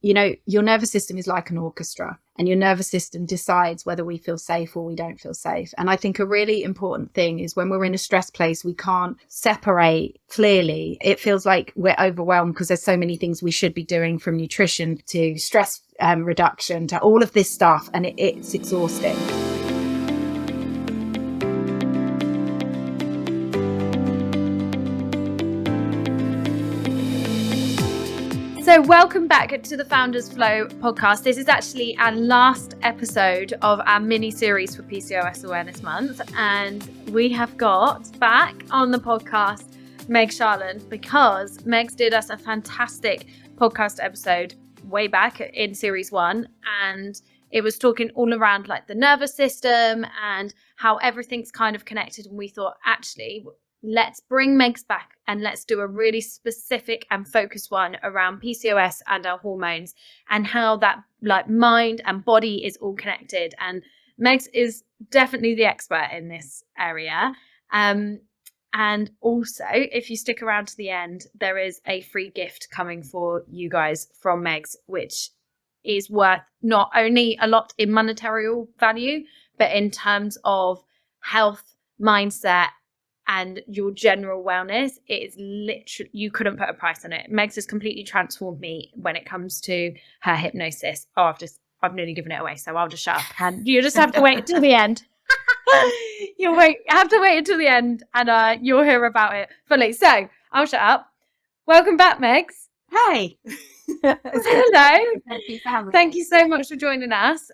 your nervous system is like an orchestra, and your nervous system decides whether we feel safe or we don't feel safe. And I think a really important thing is when we're in a stress place, we can't separate clearly. It feels like we're overwhelmed because there's so many things we should be doing, from nutrition to stress reduction to all of this stuff. And it's exhausting. So welcome back to the Founders Flow podcast. This is actually our last episode of our mini series for PCOS Awareness Month. And we have got back on the podcast Meg Sharland, because Meg's did us a fantastic podcast episode way back in series 1. And it was talking all around like the nervous system and how everything's kind of connected. And we thought, actually, let's bring Meg's back and let's do a really specific and focused one around PCOS and our hormones and how that like mind and body is all connected. And Meg's is definitely the expert in this area. And also, if you stick around to the end, there is a free gift coming for you guys from Meg's, which is worth not only a lot in monetary value, but in terms of health, mindset, and your general wellness. It is literally, you couldn't put a price on it. Meg's has completely transformed me when it comes to her hypnosis. I've nearly given it away, so I'll just shut up. And you just have to wait until the end. Have to wait until the end, and you'll hear about it fully. So I'll shut up. Welcome back, Megs. Hey. Hello. Thank you so much for joining us.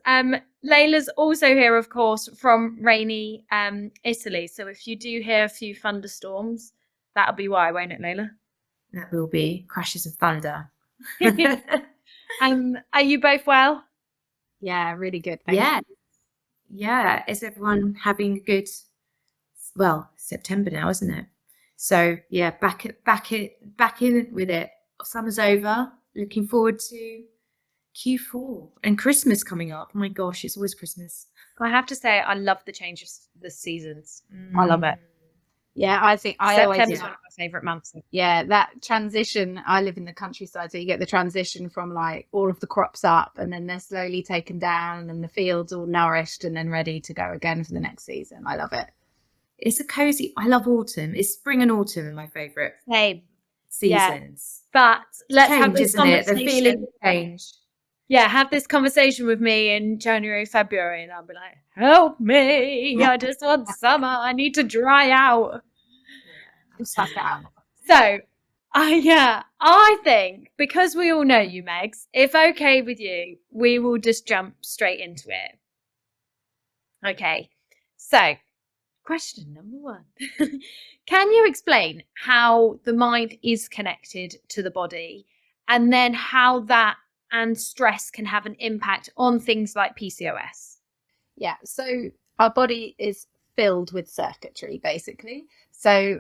Layla's also here, of course, from rainy Italy. So if you do hear a few thunderstorms, that'll be why, won't it, Layla? That will be crashes of thunder. Are you both well? Yeah, really good. Thank you. Yeah. Is everyone having a good? Well, September now, isn't it? So yeah, back in with it. Summer's over. Looking forward to Q4 and Christmas coming up. Oh my gosh, it's always Christmas. I have to say, I love the change of the seasons. I love it. Yeah, I think September's one of my favourite months. Yeah, that transition. I live in the countryside, so you get the transition from like all of the crops up, and then they're slowly taken down, and the fields all nourished, and then ready to go again for the next season. I love it. It's a cozy. I love autumn. It's spring and autumn are my favourite seasons. Yeah. But let's change, have this conversation. The feeling change. Yeah, have this conversation with me in January, February, and I'll be like, help me. I just want summer. I need to dry out. Suck out. So, I think because we all know you, Megs, if okay with you, we will just jump straight into it. Okay. So, question number 1. Can you explain how the mind is connected to the body, and then how that and stress can have an impact on things like PCOS? Yeah, so our body is filled with circuitry, basically. So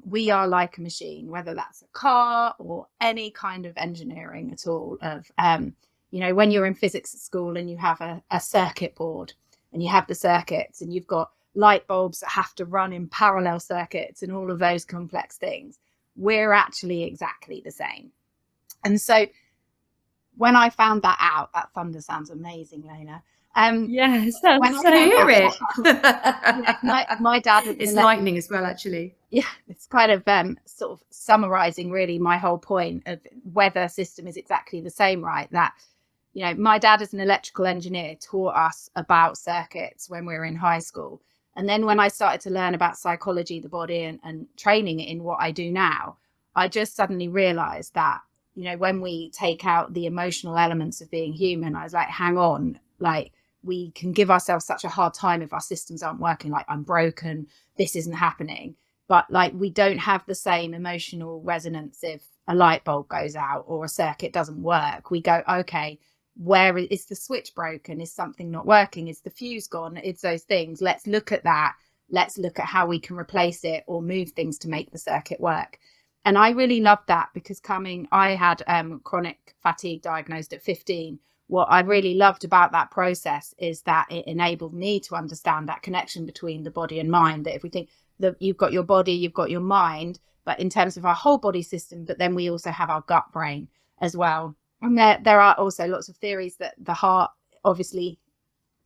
we are like a machine, whether that's a car or any kind of engineering at all. Of when you're in physics at school and you have a circuit board, and you have the circuits, and you've got light bulbs that have to run in parallel circuits and all of those complex things. We're actually exactly the same. And so when I found that out, that thunder sounds amazing, Lena. Yes, when I hear it. my dad. It's lightning as well, actually. Yeah, it's kind of sort of summarizing really my whole point of weather system is exactly the same, right? That my dad is an electrical engineer, taught us about circuits when we were in high school. And then when I started to learn about psychology, the body, and training it in what I do now, I just suddenly realized that, when we take out the emotional elements of being human, I was like, hang on, like we can give ourselves such a hard time if our systems aren't working, like I'm broken, this isn't happening. But like we don't have the same emotional resonance if a light bulb goes out or a circuit doesn't work. We go, okay, where is the switch broken? Is something not working? Is the fuse gone? It's those things. Let's look at that. Let's look at how we can replace it or move things to make the circuit work. And I really loved that because I had chronic fatigue diagnosed at 15. What I really loved about that process is that it enabled me to understand that connection between the body and mind, that if we think that you've got your body, you've got your mind, but in terms of our whole body system, but then we also have our gut brain as well. And there are also lots of theories that the heart obviously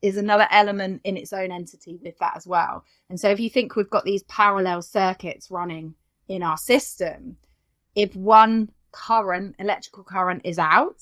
is another element in its own entity with that as well. And so if you think we've got these parallel circuits running in our system, if one electrical current is out,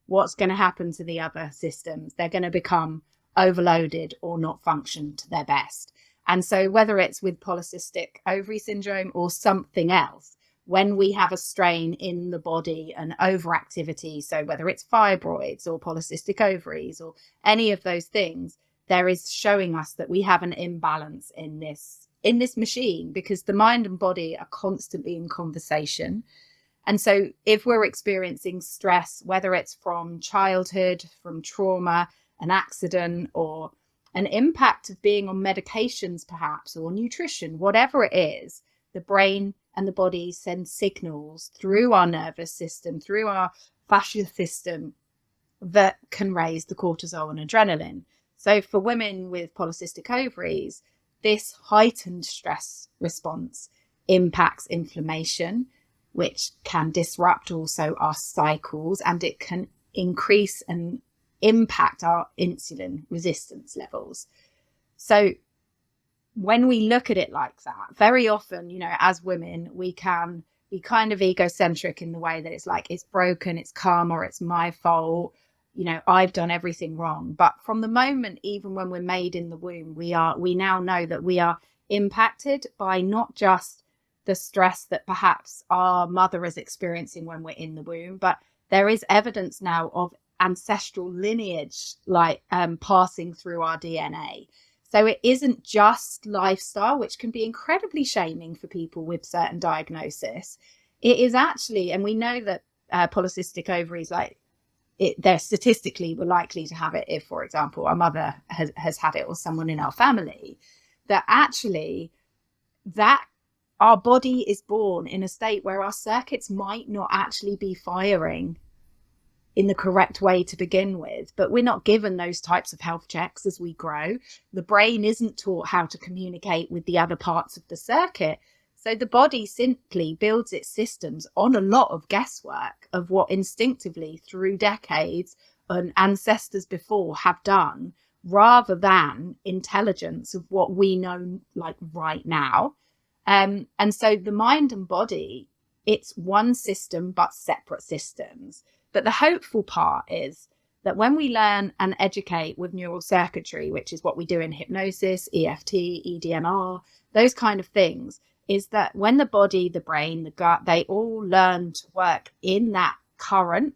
what's going to happen to the other systems? They're going to become overloaded or not function to their best. And so whether it's with polycystic ovary syndrome or something else, when we have a strain in the body and overactivity, so whether it's fibroids or polycystic ovaries or any of those things, there is showing us that we have an imbalance in this machine, because the mind and body are constantly in conversation. And so if we're experiencing stress, whether it's from childhood, from trauma, an accident, or an impact of being on medications perhaps, or nutrition, whatever it is, the brain and the body send signals through our nervous system, through our fascia system, that can raise the cortisol and adrenaline. So for women with polycystic ovaries, this heightened stress response impacts inflammation, which can disrupt also our cycles, and it can increase and impact our insulin resistance levels. So when we look at it like that, very often, as women, we can be kind of egocentric in the way that it's like, it's broken, it's karma, it's my fault, I've done everything wrong. But from the moment, even when we're made in the womb, we now know that we are impacted by not just the stress that perhaps our mother is experiencing when we're in the womb, but there is evidence now of ancestral lineage passing through our DNA. So it isn't just lifestyle, which can be incredibly shaming for people with certain diagnosis. It is actually, and we know that polycystic ovaries, they're statistically we're likely to have it if, for example, our mother has had it or someone in our family, that actually that our body is born in a state where our circuits might not actually be firing in the correct way to begin with, but we're not given those types of health checks as we grow. The brain isn't taught how to communicate with the other parts of the circuit. So the body simply builds its systems on a lot of guesswork of what instinctively through decades and ancestors before have done, rather than intelligence of what we know right now. And so the mind and body, it's one system, but separate systems. But the hopeful part is that when we learn and educate with neural circuitry, which is what we do in hypnosis, EFT, EDMR, those kind of things, is that when the body, the brain, the gut, they all learn to work in that current,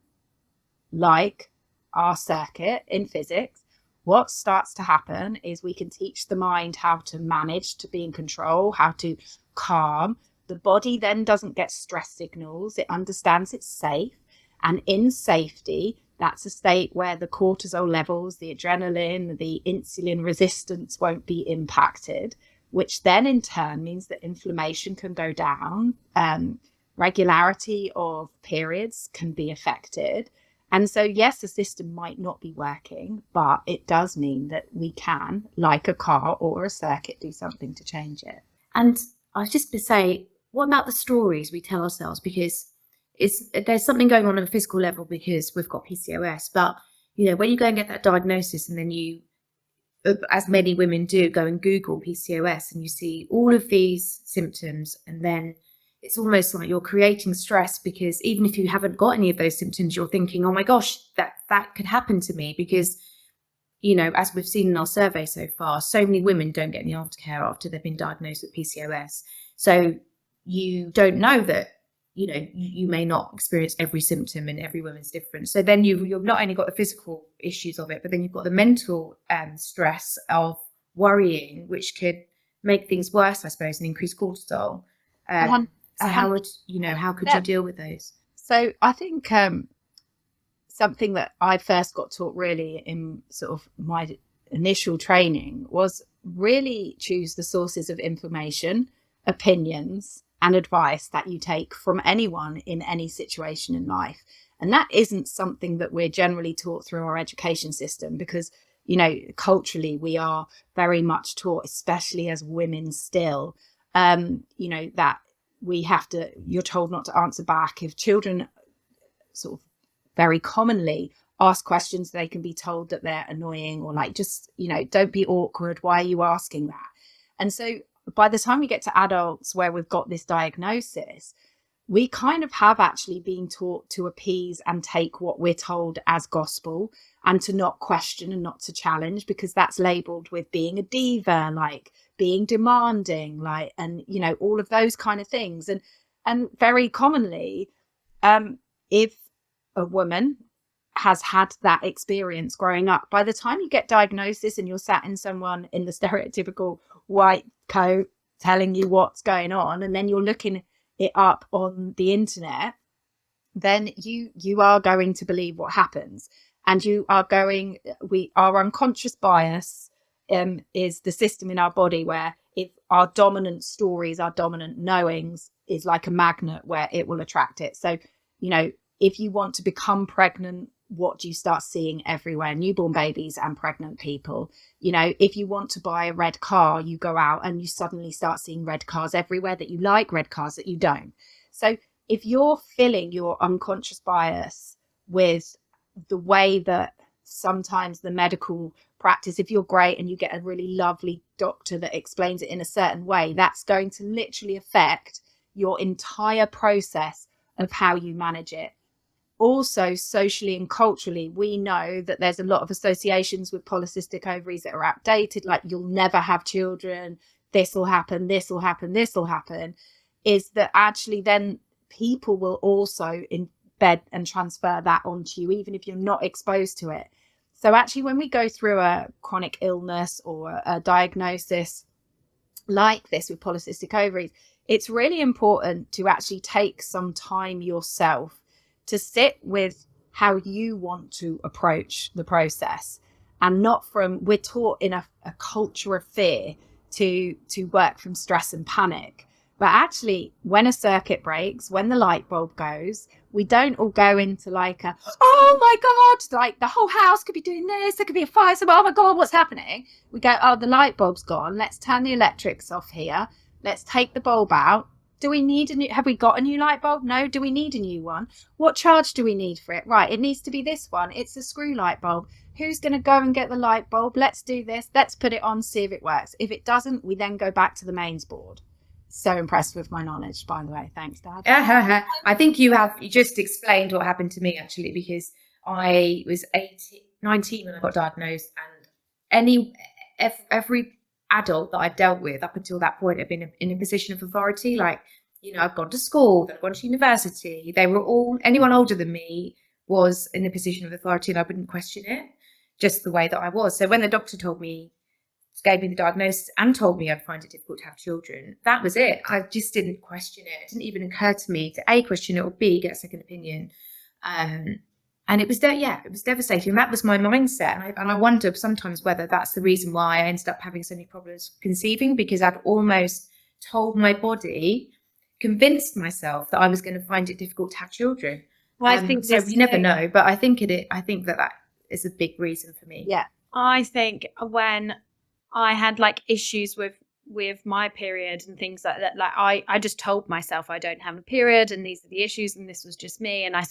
like our circuit in physics, what starts to happen is we can teach the mind how to manage, to be in control, how to calm. The body then doesn't get stress signals. It understands it's safe. And in safety, that's a state where the cortisol levels, the adrenaline, the insulin resistance won't be impacted, which then in turn means that inflammation can go down. Regularity of periods can be affected. And so, yes, the system might not be working, but it does mean that we can, like a car or a circuit, do something to change it. And I was just going to say, what about the stories we tell ourselves? Because there's something going on a physical level because we've got PCOS. But, when you go and get that diagnosis and then you, as many women do, go and Google PCOS and you see all of these symptoms, and then it's almost like you're creating stress, because even if you haven't got any of those symptoms, you're thinking, oh my gosh, that could happen to me. Because, as we've seen in our survey so far, so many women don't get any aftercare after they've been diagnosed with PCOS. So you don't know that, you may not experience every symptom, and every woman's different. So then you've not only got the physical issues of it, but then you've got the mental stress of worrying, which could make things worse, I suppose, and increase cortisol. So how could you deal with those? So I think something that I first got taught really in sort of my initial training was really choose the sources of information, opinions, and advice that you take from anyone in any situation in life. And that isn't something that we're generally taught through our education system, because, culturally we are very much taught, especially as women still, that you're told not to answer back. If children sort of very commonly ask questions, they can be told that they're annoying, or like, just, don't be awkward. Why are you asking that? And so by the time we get to adults where we've got this diagnosis, we kind of have actually been taught to appease and take what we're told as gospel, and to not question and not to challenge, because that's labeled with being a diva, like being demanding, like, and all of those kind of things. And very commonly, if a woman has had that experience growing up, by the time you get diagnosis and you're sat in someone in the stereotypical white coat telling you what's going on, and then you're looking it up on the internet, then you are going to believe what happens. And our unconscious bias is the system in our body where, if our dominant stories, our dominant knowings, is like a magnet where it will attract it. So if you want to become pregnant, what do you start seeing everywhere? Newborn babies and pregnant people. If you want to buy a red car, you go out and you suddenly start seeing red cars everywhere that you like, red cars that you don't. So if you're filling your unconscious bias with the way that sometimes the medical practice, if you're great and you get a really lovely doctor that explains it in a certain way, that's going to literally affect your entire process of how you manage it. Also, socially and culturally, we know that there's a lot of associations with polycystic ovaries that are outdated, like you'll never have children, this will happen, this will happen, this will happen, is that actually then people will also embed and transfer that onto you, even if you're not exposed to it. So actually, when we go through a chronic illness or a diagnosis like this with polycystic ovaries, it's really important to actually take some time yourself to sit with how you want to approach the process, and not we're taught in a culture of fear to work from stress and panic. But actually, when a circuit breaks, when the light bulb goes, we don't all go into like oh my God, like the whole house could be doing this, there could be a fire, so oh my God, what's happening? We go, oh, the light bulb's gone, let's turn the electrics off here, let's take the bulb out. Do we need have we got a new light bulb? No. Do we need a new one? What charge do we need for it? Right, it needs to be this one. It's a screw light bulb. Who's going to go and get the light bulb? Let's do this. Let's put it on, see if it works. If it doesn't, we then go back to the mains board. So impressed with my knowledge, by the way. Thanks, Dad. I think you just explained what happened to me, actually, because I was 19 when I got diagnosed, and every adult that I dealt with up until that point had been in a position of authority. Like, I've gone to school, I've gone to university. They were all, anyone older than me was in a position of authority, and I wouldn't question it, just the way that I was. So when the doctor gave me the diagnosis and told me I'd find it difficult to have children, that was it. I just didn't question it. It didn't even occur to me to A, question it, or B, get a second opinion. And it was devastating. And that was my mindset. And I wonder sometimes whether that's the reason why I ended up having so many problems conceiving, because I'd almost told my body, convinced myself that I was going to find it difficult to have children. Well, I think so you never know, but I think that is a big reason for me. Yeah. I think when I had like issues with my period and things like that, like I just told myself I don't have a period and these are the issues and this was just me, and I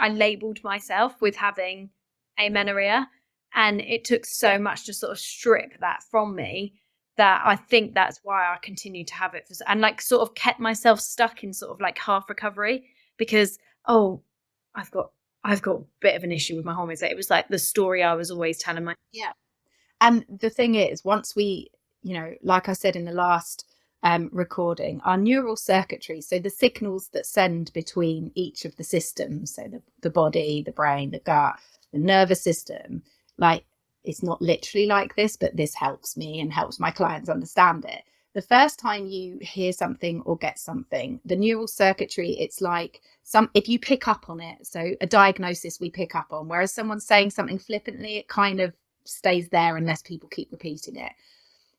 labeled myself with having amenorrhea, and it took so much to sort of strip that from me that I think that's why I continue to have it and like sort of kept myself stuck in sort of like half recovery, because I've got a bit of an issue with my hormones. It was like the story I was always telling myself. Yeah. And the thing is, once we, like I said in the last recording, our neural circuitry, so the signals that send between each of the systems, so the body, the brain, the gut, the nervous system, like, it's not literally like this, but this helps me and helps my clients understand it. The first time you hear something or get something, the neural circuitry, it's like if you pick up on it, so a diagnosis we pick up on, whereas someone's saying something flippantly, it kind of stays there unless people keep repeating it.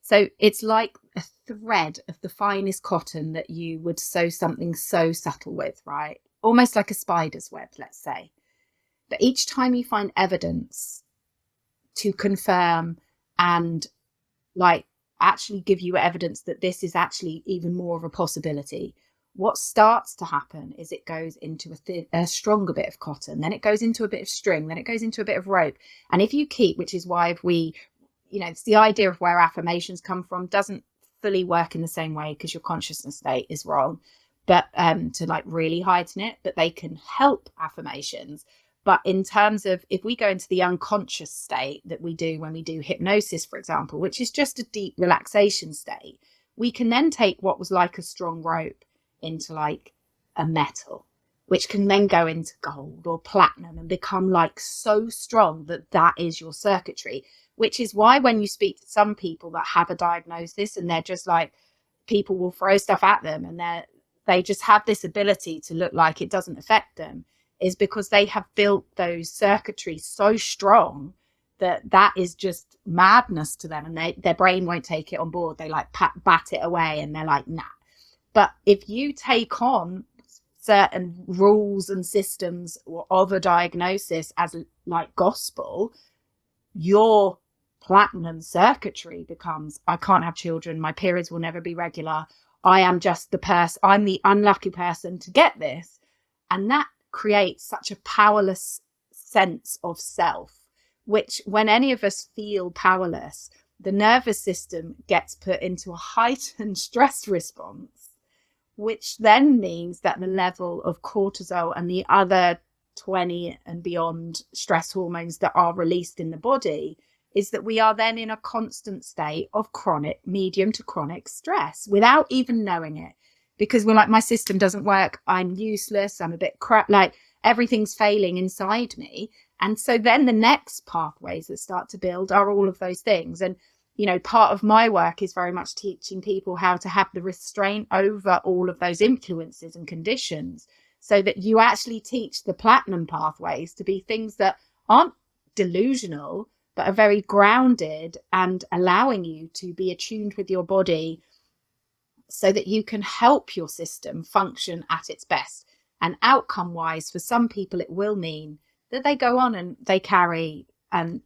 So it's like a thread of the finest cotton that you would sew something so subtle with, right? Almost like a spider's web, let's say. But each time you find evidence to confirm and like actually give you evidence that this is actually even more of a possibility, what starts to happen is it goes into a stronger bit of cotton, then it goes into a bit of string, then it goes into a bit of rope. And if you keep, which is why it's the idea of where affirmations come from doesn't fully work in the same way, because your consciousness state is wrong, but to like really heighten it, but they can help affirmations. But in terms of, if we go into the unconscious state that we do when we do hypnosis, for example, which is just a deep relaxation state, we can then take what was like a strong rope into like a metal, which can then go into gold or platinum and become like so strong that that is your circuitry. Which is why when you speak to some people that have a diagnosis and they're just like, people will throw stuff at them and they just have this ability to look like it doesn't affect them, is because they have built those circuitries so strong that is just madness to them, and their brain won't take it on board. They like bat it away and they're like, nah. But if you take on certain rules and systems of a diagnosis as like gospel, your platinum circuitry becomes, I can't have children, my periods will never be regular, I am just I'm the unlucky person to get this. And that creates such a powerless sense of self, which when any of us feel powerless, the nervous system gets put into a heightened stress response, which then means that the level of cortisol and the other 20 and beyond stress hormones that are released in the body is that we are then in a constant state of medium to chronic stress without even knowing it, because we're like, my system doesn't work, I'm useless, I'm a bit crap, like everything's failing inside me. And so then the next pathways that start to build are all of those things. And part of my work is very much teaching people how to have the restraint over all of those influences and conditions, so that you actually teach the platinum pathways to be things that aren't delusional, but are very grounded and allowing you to be attuned with your body so that you can help your system function at its best. And outcome wise, for some people, it will mean that they go on and they carry and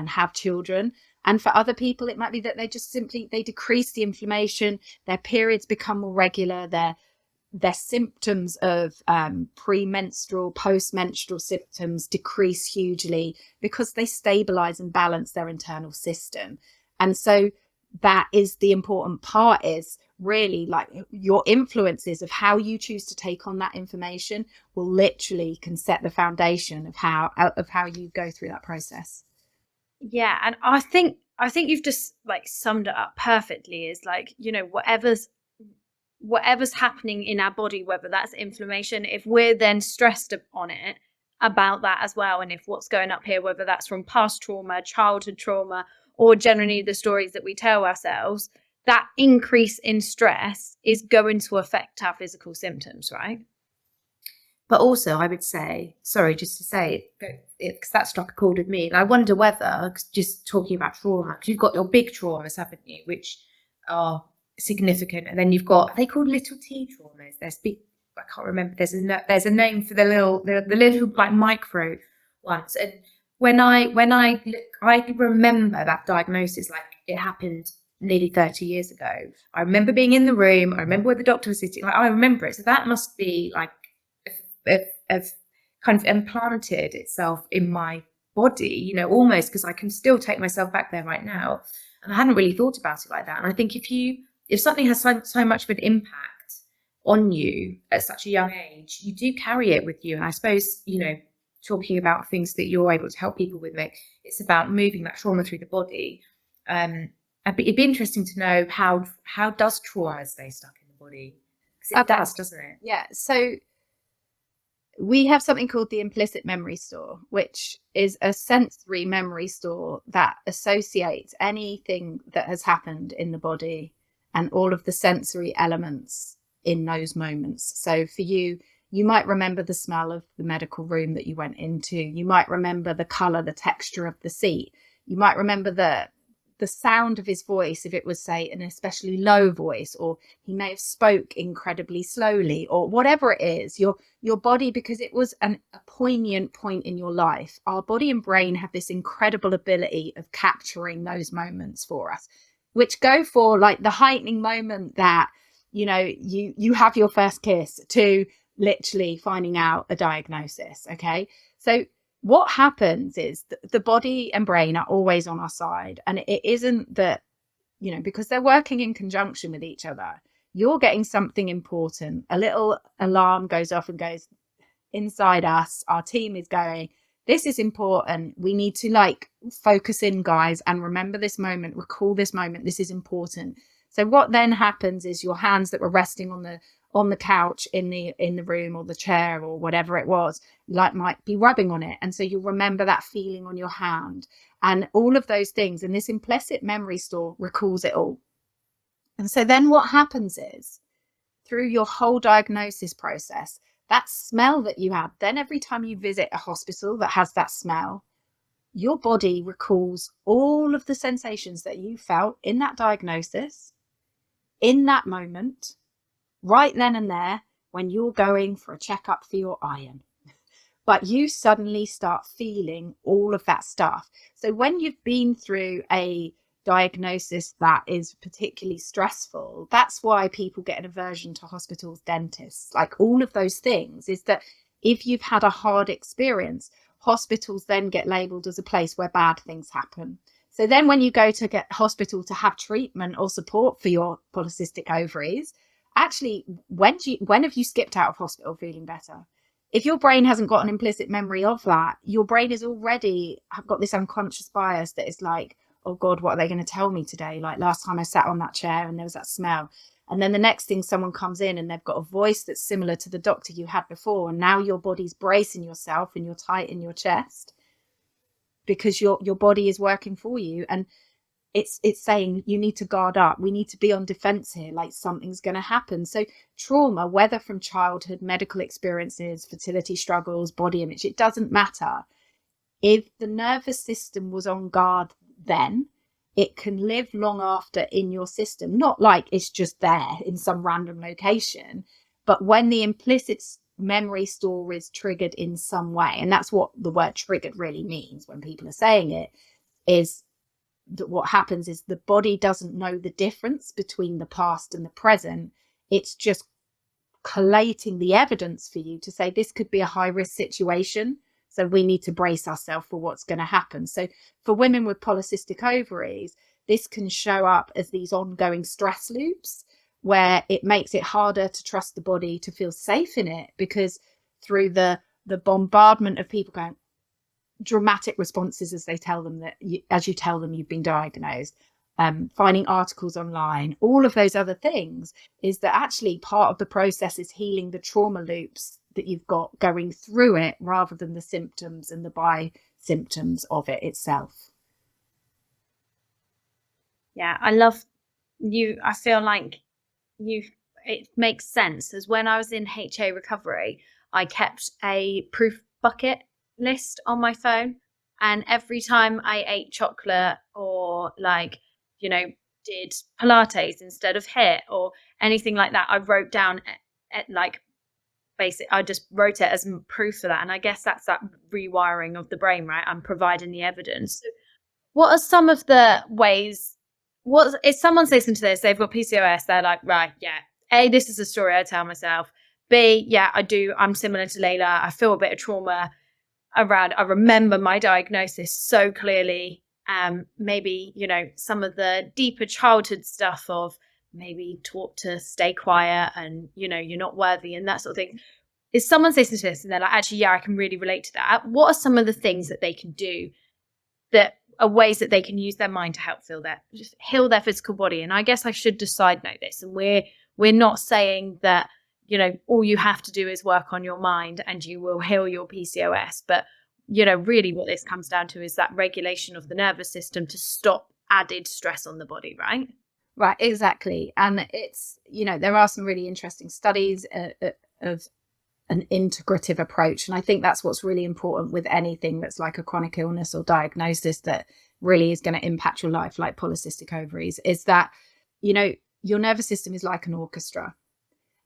have children. And for other people, it might be that they just they decrease the inflammation, their periods become more regular, their symptoms of premenstrual, postmenstrual symptoms decrease hugely because they stabilize and balance their internal system. And so that is the important part, is really like your influences of how you choose to take on that information can set the foundation of how you go through that process. Yeah, and I think you've just like summed it up perfectly. Is like, whatever's happening in our body, whether that's inflammation, if we're then stressed on it about that as well, and if what's going up here, whether that's from past trauma, childhood trauma, or generally the stories that we tell ourselves, that increase in stress is going to affect our physical symptoms, right? But also, I would say, sorry, just to say, because that struck a chord with me, and I wonder whether, just talking about trauma, because you've got your big traumas, haven't you, which are significant, and then you've got, are they called little t traumas? There's big, I can't remember. There's a name for the little like micro ones. And when I remember that diagnosis like it happened nearly 30 years ago. I remember being in the room. I remember where the doctor was sitting. Like, I remember it. So that must be like have kind of implanted itself in my body, almost, because I can still take myself back there right now. And I hadn't really thought about it like that. And I think if something has so much of an impact on you at such a young age, you do carry it with you. And I suppose, talking about things that you're able to help people with, Meg, it's about moving that trauma through the body. It'd be interesting to know how does trauma stay stuck in the body? Because it does, doesn't it? Yeah. So we have something called the implicit memory store, which is a sensory memory store that associates anything that has happened in the body and all of the sensory elements in those moments. So for you might remember the smell of the medical room that you went into. You might remember the color, the texture of the seat. You might remember the sound of his voice, if it was, say, an especially low voice, or he may have spoke incredibly slowly, or whatever it is, your body, because it was a poignant point in your life. Our body and brain have this incredible ability of capturing those moments for us, which go for like the heightening moment that, you know, you have your first kiss to literally finding out a diagnosis. Okay. So what happens is the body and brain are always on our side. And it isn't that, you know, because they're working in conjunction with each other, you're getting something important. A little alarm goes off and goes inside us. Our team is going, this is important. We need to like focus in, guys, and remember this moment, recall this moment. This is important. So what then happens is your hands that were resting on the couch in the room or the chair or whatever it was, like might be rubbing on it. And so you'll remember that feeling on your hand and all of those things. And this implicit memory store recalls it all. And so then what happens is through your whole diagnosis process, that smell that you had, then every time you visit a hospital that has that smell, your body recalls all of the sensations that you felt in that diagnosis, in that moment, right then and there, when you're going for a checkup for your iron. But you suddenly start feeling all of that stuff. So when you've been through a diagnosis that is particularly stressful, that's why people get an aversion to hospitals, dentists, like all of those things, is that if you've had a hard experience, hospitals then get labeled as a place where bad things happen. So then when you go to get hospital to have treatment or support for your polycystic ovaries, actually, when have you skipped out of hospital feeling better? If your brain hasn't got an implicit memory of that, your brain is already got this unconscious bias that is like, oh God, what are they going to tell me today? Like last time I sat on that chair and there was that smell. And then the next thing, someone comes in and they've got a voice that's similar to the doctor you had before. And now your body's bracing yourself and you're tight in your chest because your body is working for you. And it's saying you need to guard up. We need to be on defense here, like something's going to happen. So trauma, whether from childhood, medical experiences, fertility struggles, body image, it doesn't matter. If the nervous system was on guard then, it can live long after in your system. Not like it's just there in some random location, but when the implicit memory store is triggered in some way, and that's what the word triggered really means when people are saying it, is that what happens is the body doesn't know the difference between the past and the present. It's just collating the evidence for you to say this could be a high risk situation. So we need to brace ourselves for what's going to happen. So for women with polycystic ovaries, this can show up as these ongoing stress loops where it makes it harder to trust the body, to feel safe in it, because through the bombardment of people going, dramatic responses as they tell them that as you tell them you've been diagnosed, finding articles online, all of those other things, is that actually part of the process is healing the trauma loops that you've got going through it rather than the symptoms and the by symptoms of it itself. Yeah, I love you. I feel like it makes sense, as when I was in HA recovery, I kept a proof bucket list on my phone, and every time I ate chocolate or like, you know, did Pilates instead of HIIT or anything like that, I wrote down like I just wrote it as proof for that. And I guess that's that rewiring of the brain, right? I'm providing the evidence. What are some of the ways, what if someone's listening to this, they've got PCOS, they're like, right, yeah, A, this is a story I tell myself. B, yeah, I'm similar to Layla. I feel a bit of trauma around, I remember my diagnosis so clearly. Maybe, you know, some of the deeper childhood stuff of maybe taught to stay quiet and, you know, you're not worthy and that sort of thing. If someone's listening to this and they're like, actually, yeah, I can really relate to that. What are some of the things that they can do that are ways that they can use their mind to help just heal their physical body? And I guess I should decide know this. And we're not saying that, you know, all you have to do is work on your mind and you will heal your PCOS. But, you know, really what this comes down to is that regulation of the nervous system to stop added stress on the body, right? Right, exactly. And it's, you know, there are some really interesting studies of an integrative approach. And I think that's what's really important with anything that's like a chronic illness or diagnosis that really is going to impact your life, like polycystic ovaries, is that, you know, your nervous system is like an orchestra.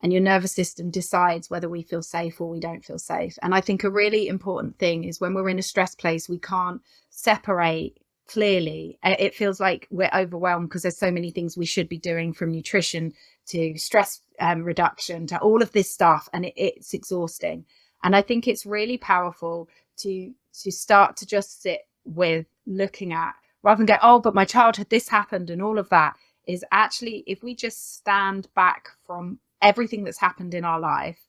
And your nervous system decides whether we feel safe or we don't feel safe. And I think a really important thing is when we're in a stress place, we can't separate clearly. It feels like we're overwhelmed because there's so many things we should be doing, from nutrition to stress reduction to all of this stuff, and it's exhausting. And I think it's really powerful to start to just sit with looking at, rather than go, oh, but my childhood, this happened and all of that, is actually, if we just stand back from everything that's happened in our life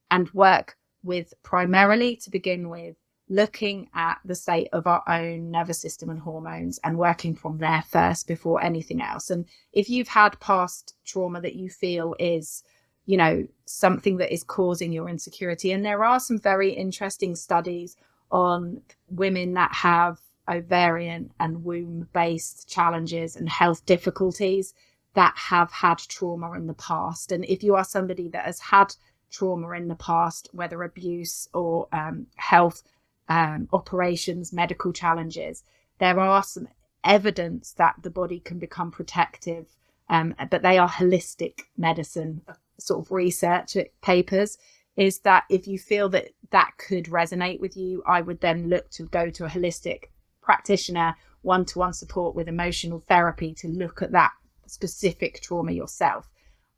and work with, primarily to begin with, looking at the state of our own nervous system and hormones and working from there first before anything else. And if you've had past trauma that you feel is, you know, something that is causing your insecurity, and there are some very interesting studies on women that have ovarian and womb based challenges and health difficulties that have had trauma in the past. And if you are somebody that has had trauma in the past, whether abuse or health operations, medical challenges, there are some evidence that the body can become protective, but they are holistic medicine sort of research papers, is that if you feel that that could resonate with you, I would then look to go to a holistic practitioner, one-to-one support with emotional therapy to look at that specific trauma yourself.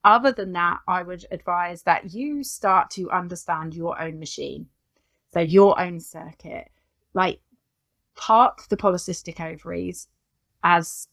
Other than that, I would advise that you start to understand your own machine. So your own circuit, like, park the polycystic ovaries as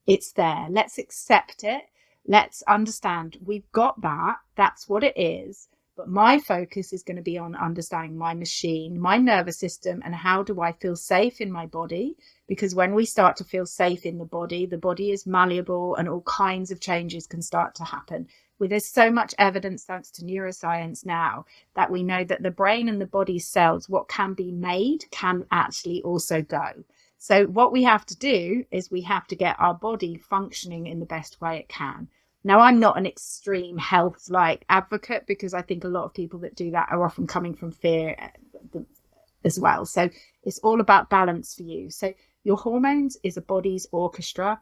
it's there. Let's accept it. Let's understand we've got that. That's what it is. But my focus is going to be on understanding my machine, my nervous system, and how do I feel safe in my body? Because when we start to feel safe in the body is malleable and all kinds of changes can start to happen. There's so much evidence, thanks to neuroscience now, that we know that the brain and the body cells, what can be made can actually also go. So what we have to do is we have to get our body functioning in the best way it can. Now, I'm not an extreme health advocate, because I think a lot of people that do that are often coming from fear as well. So it's all about balance for you. So your hormones is a body's orchestra.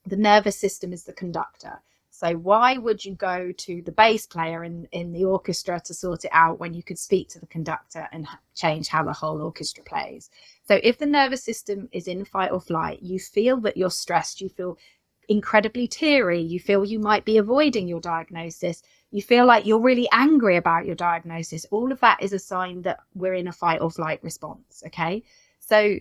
The nervous system is the conductor. So why would you go to the bass player in the orchestra to sort it out when you could speak to the conductor and change how the whole orchestra plays? So if the nervous system is in fight or flight, you feel that you're stressed, you feel incredibly teary, you feel you might be avoiding your diagnosis, you feel like you're really angry about your diagnosis, all of that is a sign that we're in a fight or flight response. Okay, so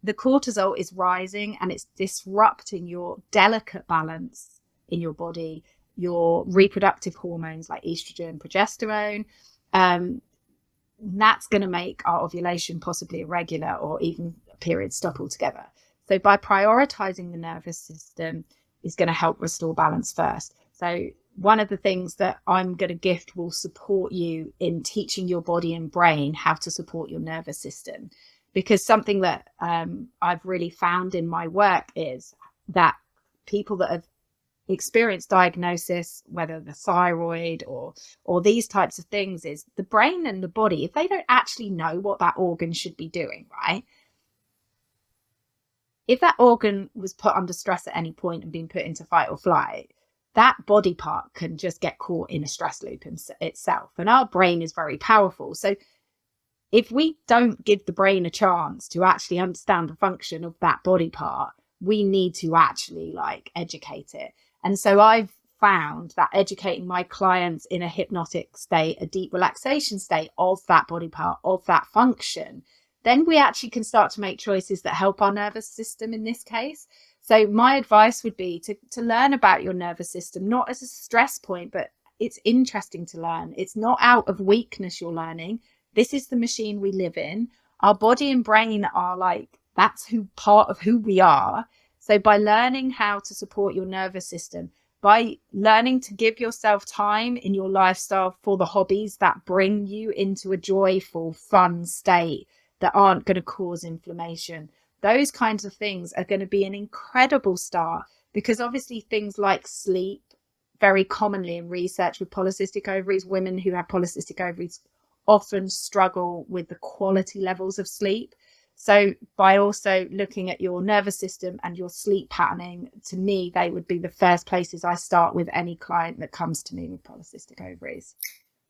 the cortisol is rising and it's disrupting your delicate balance in your body, your reproductive hormones like estrogen, progesterone. That's going to make our ovulation possibly irregular or even periods stop altogether. So by prioritizing the nervous system is going to help restore balance first. So one of the things that I'm going to gift will support you in teaching your body and brain how to support your nervous system. Because something that I've really found in my work is that people that have experienced diagnosis, whether the thyroid or these types of things, is the brain and the body, if they don't actually know what that organ should be doing, right? If that organ was put under stress at any point and being put into fight or flight, that body part can just get caught in a stress loop itself. And our brain is very powerful. So if we don't give the brain a chance to actually understand the function of that body part, we need to actually educate it. And so I've found that educating my clients in a hypnotic state, a deep relaxation state of that body part, of that function, then we actually can start to make choices that help our nervous system in this case. So my advice would be to learn about your nervous system, not as a stress point, but it's interesting to learn. It's not out of weakness you're learning. This is the machine we live in. Our body and brain are that's part of who we are. So by learning how to support your nervous system, by learning to give yourself time in your lifestyle for the hobbies that bring you into a joyful, fun state that aren't going to cause inflammation, those kinds of things are going to be an incredible start. Because obviously things like sleep, very commonly in research with polycystic ovaries, women who have polycystic ovaries often struggle with the quality levels of sleep. So by also looking at your nervous system and your sleep patterning, to me, they would be the first places I start with any client that comes to me with polycystic ovaries.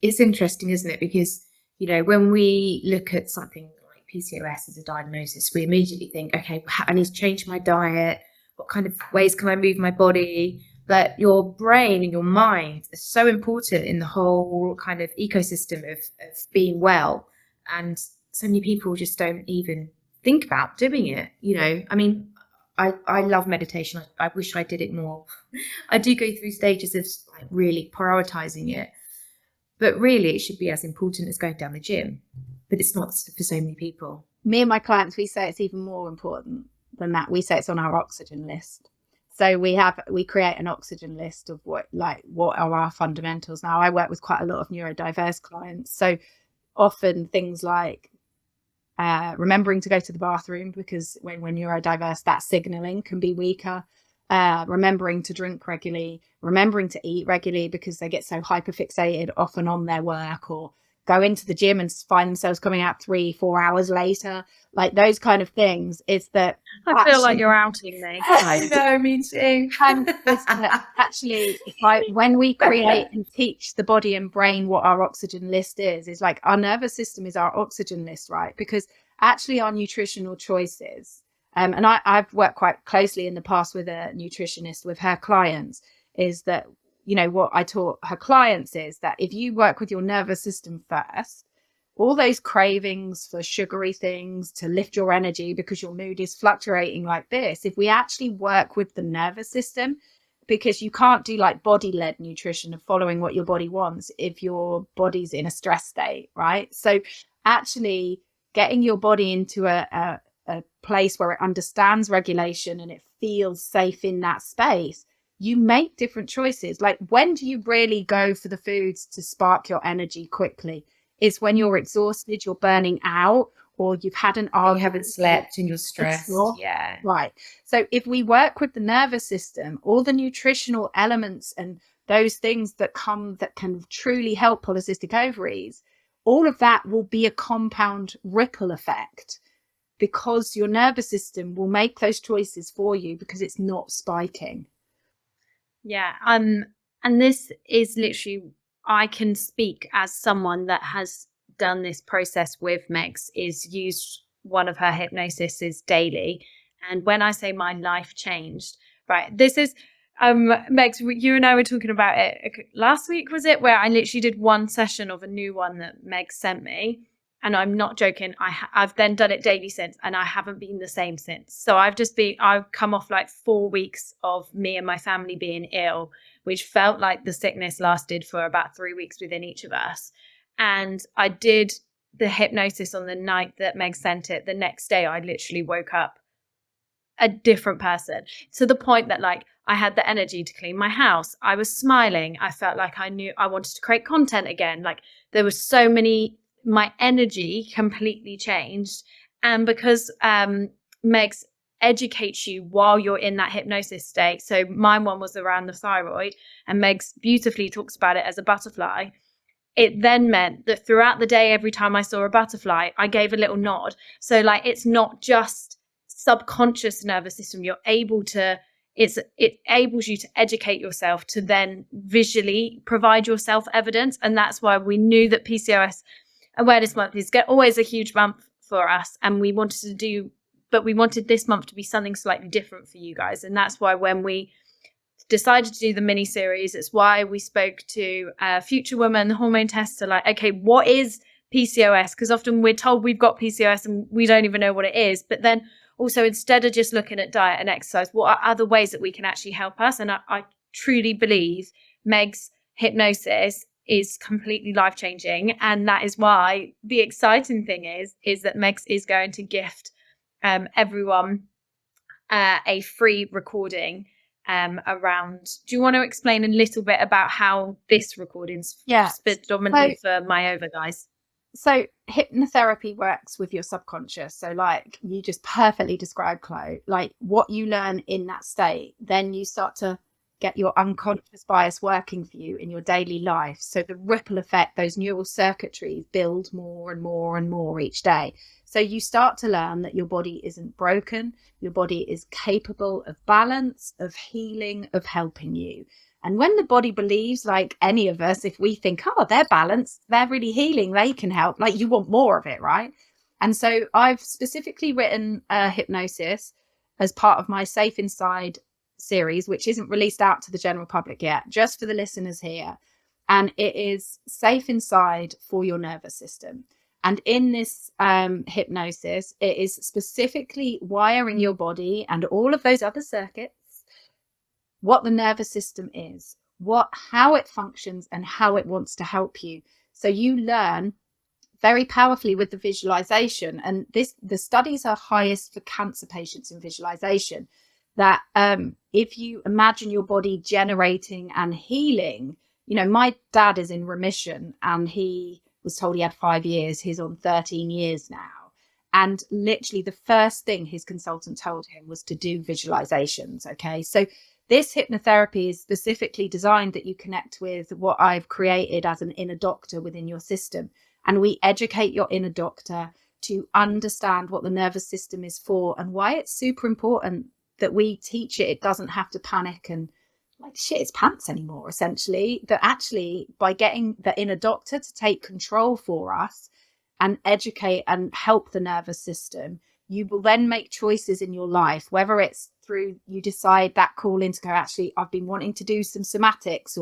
It's interesting, isn't it? Because, when we look at something like PCOS as a diagnosis, we immediately think, okay, I need to change my diet. What kind of ways can I move my body? But your brain and your mind are so important in the whole kind of ecosystem of being well. And so many people just don't even think about doing it. I mean, I love meditation. I wish I did it more. I do go through stages of like really prioritizing it. But really, it should be as important as going down the gym. But it's not for so many people. Me and my clients, we say it's even more important than that. We say it's on our oxygen list. So we create an oxygen list of what are our fundamentals. Now, I work with quite a lot of neurodiverse clients. So often things like remembering to go to the bathroom, because when we're neurodiverse, that signaling can be weaker. Remembering to drink regularly, remembering to eat regularly, because they get so hyperfixated often on their work, or go into the gym and find themselves coming out 3-4 hours later, like those kind of things. Is that I feel like you're outing me. I know, me too. Actually, when we create and teach the body and brain what our oxygen list is like our nervous system is our oxygen list, right? Because actually our nutritional choices, and I've worked quite closely in the past with a nutritionist with her clients, is that, what I taught her clients is that if you work with your nervous system first, all those cravings for sugary things to lift your energy because your mood is fluctuating like this, if we actually work with the nervous system, because you can't do like body-led nutrition of following what your body wants if your body's in a stress state, right? So actually getting your body into a place where it understands regulation and it feels safe in that space, you make different choices. Like, when do you really go for the foods to spark your energy quickly? Is when you're exhausted, you're burning out, or you've had an argument, you haven't slept and you're stressed. Yeah. Right. So if we work with the nervous system, all the nutritional elements and those things that can truly help polycystic ovaries, all of that will be a compound ripple effect, because your nervous system will make those choices for you because it's not spiking. Yeah. And this is literally, I can speak as someone that has done this process with Meg's, is used one of her hypnosises daily. And when I say my life changed, right, this is, Meg's, you and I were talking about it last week, was it? Where I literally did one session of a new one that Meg sent me. And I'm not joking. I've then done it daily since, and I haven't been the same since. So I've come off like 4 weeks of me and my family being ill, which felt like the sickness lasted for about 3 weeks within each of us. And I did the hypnosis on the night that Meg sent it. The next day, I literally woke up a different person, to the point that like I had the energy to clean my house. I was smiling. I felt like I knew I wanted to create content again. Like, there was so many, my energy completely changed. And because Meg's educates you while you're in that hypnosis state. So my one was around the thyroid, and Meg's beautifully talks about it as a butterfly. It then meant that throughout the day, every time I saw a butterfly, I gave a little nod. So like, it's not just subconscious nervous system. You're able to, it enables you to educate yourself to then visually provide yourself evidence. And that's why we knew that PCOS Awareness Month is always a huge month for us. And we wanted this month to be something slightly different for you guys. And that's why when we decided to do the mini series, it's why we spoke to Future Woman, the hormone tester, like, okay, what is PCOS? Because often we're told we've got PCOS and we don't even know what it is. But then also, instead of just looking at diet and exercise, what are other ways that we can actually help us? And I truly believe Meg's hypnosis is completely life-changing. And that is why the exciting thing is that Meg's is going to gift everyone a free recording around. Do you want to explain a little bit about how this recording's predominantly for MyOva guys? So hypnotherapy works with your subconscious. So like you just perfectly described, Chloe, like what you learn in that state, then you start to get your unconscious bias working for you in your daily life. So the ripple effect, those neural circuitries build more and more and more each day. So you start to learn that your body isn't broken. Your body is capable of balance, of healing, of helping you. And when the body believes, like any of us, if we think, oh, they're balanced, they're really healing, they can help, like you want more of it, right? And so I've specifically written hypnosis as part of my Safe Inside series, which isn't released out to the general public yet, just for the listeners here. And it is Safe Inside for your nervous system. And in this hypnosis, it is specifically wiring your body and all of those other circuits, what the nervous system is, how it functions and how it wants to help you. So you learn very powerfully with the visualization. And the studies are highest for cancer patients in visualization, that if you imagine your body generating and healing, my dad is in remission and he was told he had 5 years. He's on 13 years now. And literally the first thing his consultant told him was to do visualizations. Okay. So this hypnotherapy is specifically designed that you connect with what I've created as an inner doctor within your system. And we educate your inner doctor to understand what the nervous system is for and why it's super important that we teach it. It doesn't have to panic and shit its pants anymore, essentially. That actually, by getting the inner doctor to take control for us and educate and help the nervous system, you will then make choices in your life, whether it's through you decide that call in to go, actually, I've been wanting to do some somatics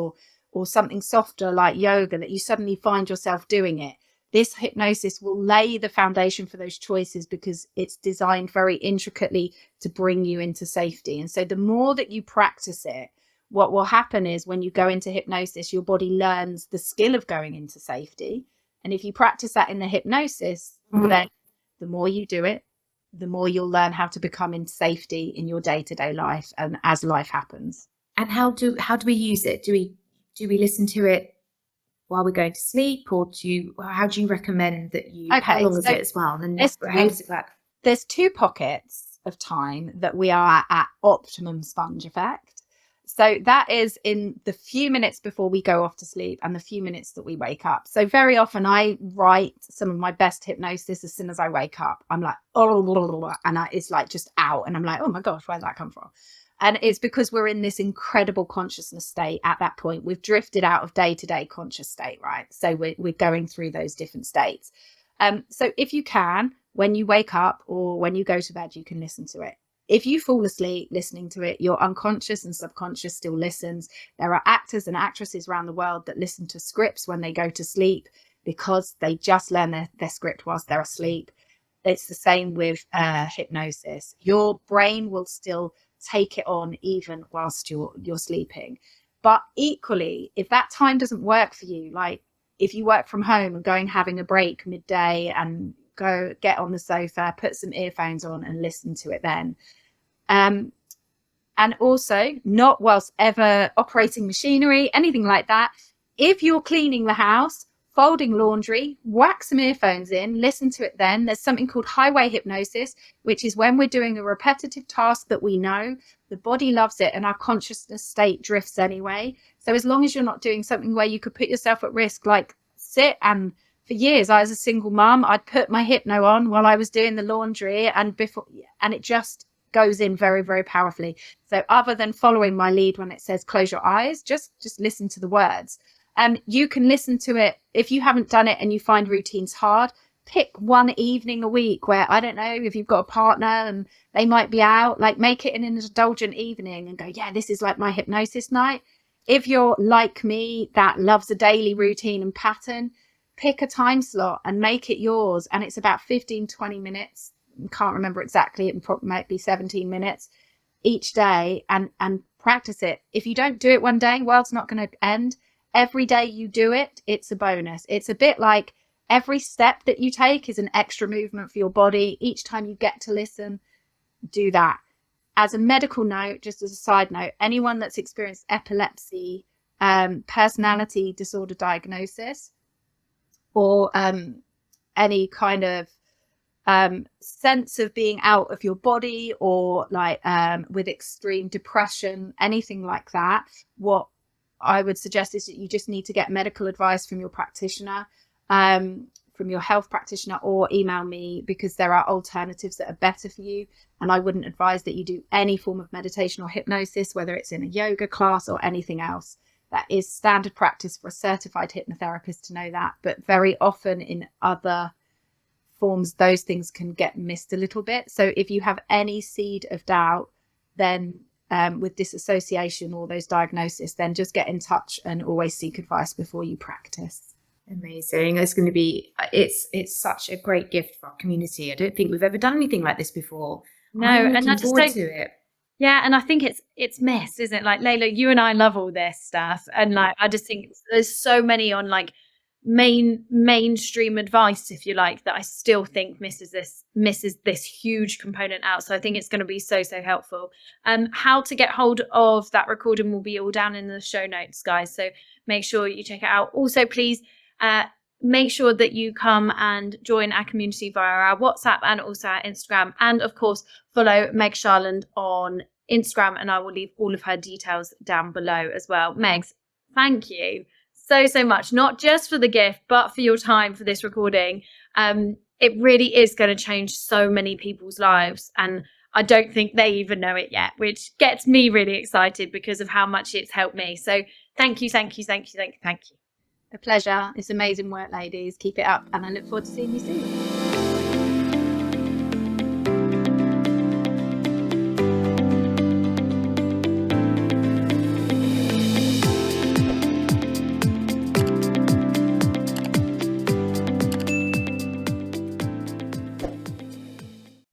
or something softer like yoga, that you suddenly find yourself doing it. This hypnosis will lay the foundation for those choices because it's designed very intricately to bring you into safety. And so the more that you practice it, what will happen is when you go into hypnosis, your body learns the skill of going into safety. And if you practice that in the hypnosis, then the more you do it, the more you'll learn how to become in safety in your day-to-day life and as life happens. And how do we use it? Do we listen to it while we're going to sleep, or how do you recommend that you? Okay, how long is it as well? And how does it work? There's 2 pockets of time that we are at optimum sponge effect. So that is in the few minutes before we go off to sleep and the few minutes that we wake up. So very often I write some of my best hypnosis as soon as I wake up. I'm like, oh, and it's like just out. And I'm like, oh my gosh, where'd that come from? And it's because we're in this incredible consciousness state at that point. We've drifted out of day-to-day conscious state, right? So we're going through those different states. So if you can, when you wake up or when you go to bed, you can listen to it. If you fall asleep listening to it, your unconscious and subconscious still listens. There are actors and actresses around the world that listen to scripts when they go to sleep because they just learn their script whilst they're asleep. It's the same with hypnosis. Your brain will still take it on even whilst you're sleeping. But equally, if that time doesn't work for you, like if you work from home and going having a break midday and go get on the sofa, put some earphones on and listen to it then. And also not whilst ever operating machinery, anything like that. If you're cleaning the house, folding laundry, whack some earphones in, listen to it then. There's something called highway hypnosis, which is when we're doing a repetitive task that we know, the body loves it and our consciousness state drifts anyway. So as long as you're not doing something where you could put yourself at risk, like sit and for years, I was a single mum. I'd put my hypno on while I was doing the laundry and it just goes in very, very powerfully. So other than following my lead when it says close your eyes, just listen to the words. You can listen to it. If you haven't done it and you find routines hard, pick one evening a week where, I don't know, if you've got a partner and they might be out, like make it an indulgent evening and go, yeah, this is like my hypnosis night. If you're like me that loves a daily routine and pattern, pick a time slot and make it yours. And it's about 15-20 minutes. I can't remember exactly. It might be 17 minutes each day and practice it. If you don't do it one day, world's not going to end. Every day you do it, it's a bonus. It's a bit like every step that you take is an extra movement for your body. Each time you get to listen, do that. As a medical note, just as a side note, anyone that's experienced epilepsy, personality disorder diagnosis, or any kind of sense of being out of your body, or like with extreme depression, anything like that, what I would suggest is that you just need to get medical advice from your practitioner, from your health practitioner, or email me, because there are alternatives that are better for you. And I wouldn't advise that you do any form of meditation or hypnosis, whether it's in a yoga class or anything else. That is standard practice for a certified hypnotherapist to know that. But very often in other forms, those things can get missed a little bit. So if you have any seed of doubt, then with disassociation or those diagnoses, then just get in touch and always seek advice before you practice. Amazing. It's such a great gift for our community. I don't think we've ever done anything like this before. No, I'm and I looking just forward don't. to it. Yeah, and I think it's missed, isn't it? Like Layla, you and I love all this stuff, and like I just think there's so many on like mainstream advice, if you like, that I still think misses this huge component out. So I think it's going to be so helpful. How to get hold of that recording will be all down in the show notes, guys. So make sure you check it out. Also, please make sure that you come and join our community via our WhatsApp and also our Instagram. And of course, follow Meg Sharland on Instagram, and I will leave all of her details down below as well. Megs, thank you so much, not just for the gift, but for your time for this recording. It really is going to change so many people's lives, and I don't think they even know it yet, which gets me really excited because of how much it's helped me. So thank you. A pleasure. It's amazing work, ladies. Keep it up, and I look forward to seeing you soon.